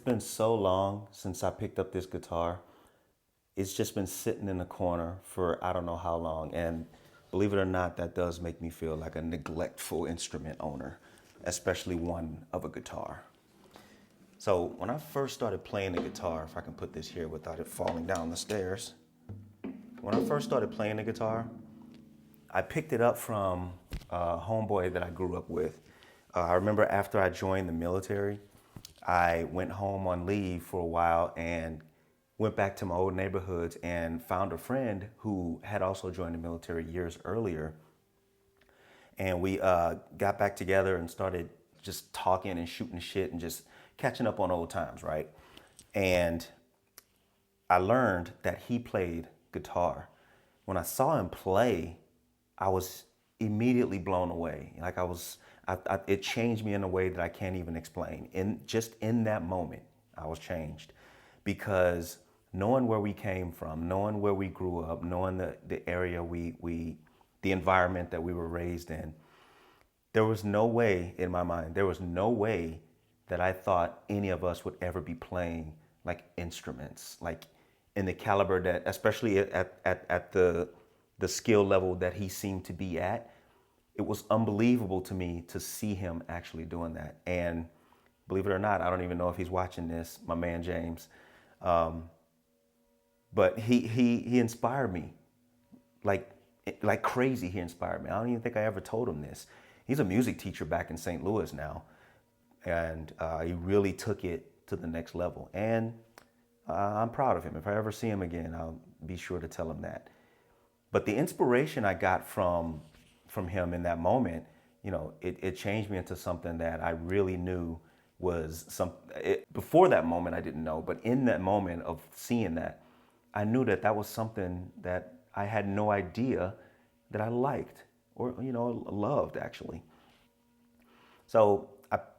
been so long since I picked up this guitar. It's just been sitting in the corner for I don't know how long. And believe it or not, that does make me feel like a neglectful instrument owner, especially one of a guitar. So when I first started playing the guitar, if I can put this here without it falling down the stairs. When I first started playing the guitar, I picked it up from a homeboy that I grew up with. I remember after I joined the military, I went home on leave for a while and went back to my old neighborhoods and found a friend who had also joined the military years earlier. And we got back together and started just talking and shooting shit and just catching up on old times, right? And I learned that he played guitar. When I saw him play, I was immediately blown away. Like it changed me in a way that I can't even explain. Just in that moment, I was changed because knowing where we came from, knowing where we grew up, knowing the area the environment that we were raised in, there was no way in my mind, there was no way that I thought any of us would ever be playing like instruments, like in the caliber that, especially at the skill level that he seemed to be at. It was unbelievable to me to see him actually doing that. And believe it or not, I don't even know if he's watching this, my man James. But he inspired me like crazy. He inspired me. I don't even think I ever told him this. He's a music teacher back in St. Louis now, and he really took it to the next level. And I'm proud of him. If I ever see him again, I'll be sure to tell him that. But the inspiration I got from him in that moment, it changed me into something that I really knew was before that moment I didn't know, but in that moment of seeing that, I knew that was something that I had no idea that I liked or, loved actually. So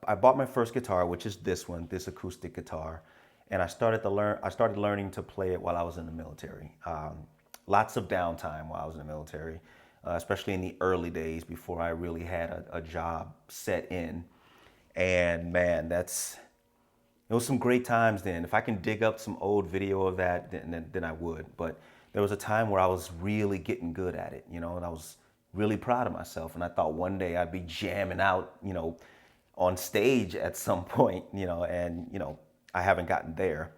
I bought my first guitar, which is this acoustic guitar, and I started learning to play it while I was in the military. Lots of downtime while I was in the military, especially in the early days before I really had a job set in. And man, it was some great times then. If I can dig up some old video of that, then I would. But there was a time where I was really getting good at it, and I was really proud of myself. And I thought one day I'd be jamming out, on stage at some point, and I haven't gotten there.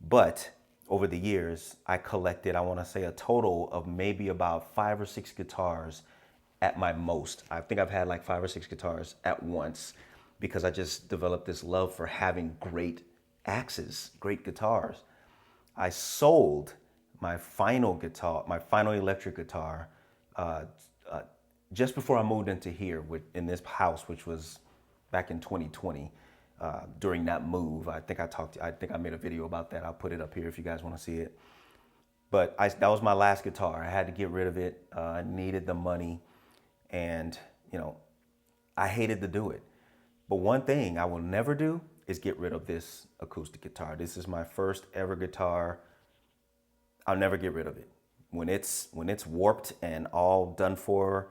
But over the years, I collected, I want to say, a total of maybe about 5 or 6 guitars at my most. I think I've had like 5 or 6 guitars at once because I just developed this love for having great axes, great guitars. I sold my final electric guitar, just before I moved into here in this house, which was back in 2020. During that move, I think I made a video about that. I'll put it up here if you guys want to see it. But that was my last guitar. I had to get rid of it. I needed the money, and I hated to do it. But one thing I will never do is get rid of this acoustic guitar. This is my first ever guitar. I'll never get rid of it. When it's warped and all done for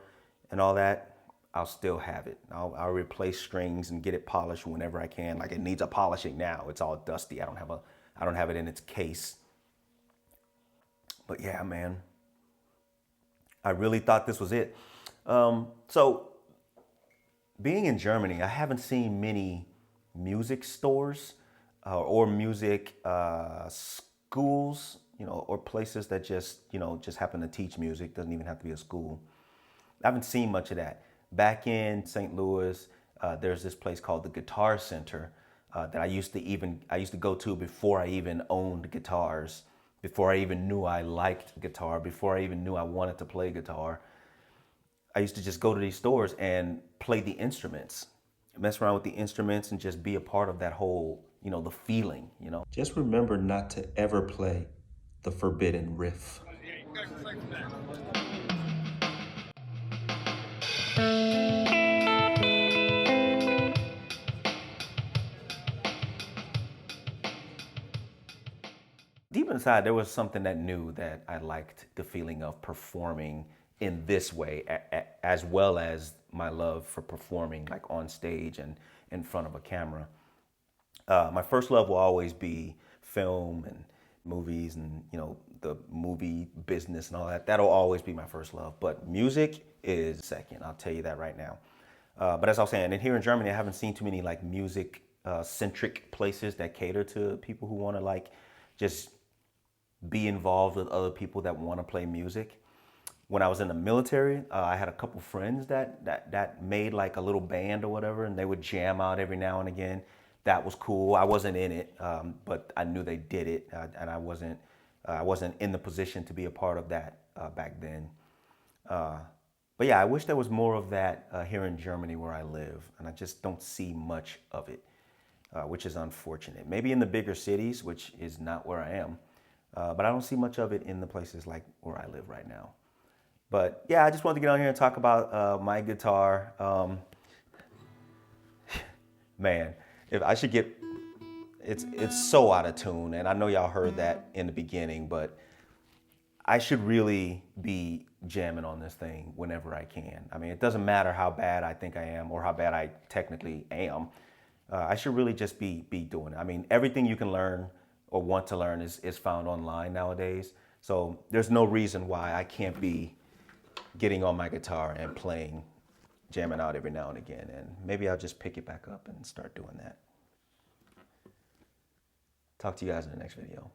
and all that, I'll still have it. I'll replace strings and get it polished whenever I can. Like, it needs a polishing now. It's all dusty. I don't have it in its case. But yeah, man, I really thought this was it. So being in Germany, I haven't seen many music stores or music schools, or places that just happen to teach music. Doesn't even have to be a school. I haven't seen much of that. Back in St. Louis, there's this place called the Guitar Center that I used to go to before I even owned guitars, before I even knew I liked guitar, before I even knew I wanted to play guitar. I used to just go to these stores and play the instruments, mess around with the instruments, and just be a part of that whole, the feeling, Just remember not to ever play the forbidden riff. Deep inside, there was something that knew that I liked the feeling of performing in this way, as well as my love for performing like on stage and in front of a camera. My first love will always be film and movies and, the movie business and all that. That'll always be my first love. But music is second. I'll tell you that right now. But as I was saying, and here in Germany, I haven't seen too many like music centric places that cater to people who want to like just be involved with other people that want to play music. When I was in the military, I had a couple friends that made like a little band or whatever, and they would jam out every now and again. That was cool. I wasn't in it, but I knew they did it, and I wasn't in the position to be a part of that back then. But yeah, I wish there was more of that here in Germany where I live, and I just don't see much of it, which is unfortunate. Maybe in the bigger cities, which is not where I am, but I don't see much of it in the places like where I live right now. But yeah, I just wanted to get on here and talk about my guitar. Man, if I should get, it's so out of tune, and I know y'all heard that in the beginning, but I should really be jamming on this thing whenever I can. I mean, it doesn't matter how bad I think I am or how bad I technically am. I should really just be doing it. I mean, everything you can learn or want to learn is found online nowadays. So there's no reason why I can't be getting on my guitar and playing, jamming out every now and again. And maybe I'll just pick it back up and start doing that. Talk to you guys in the next video.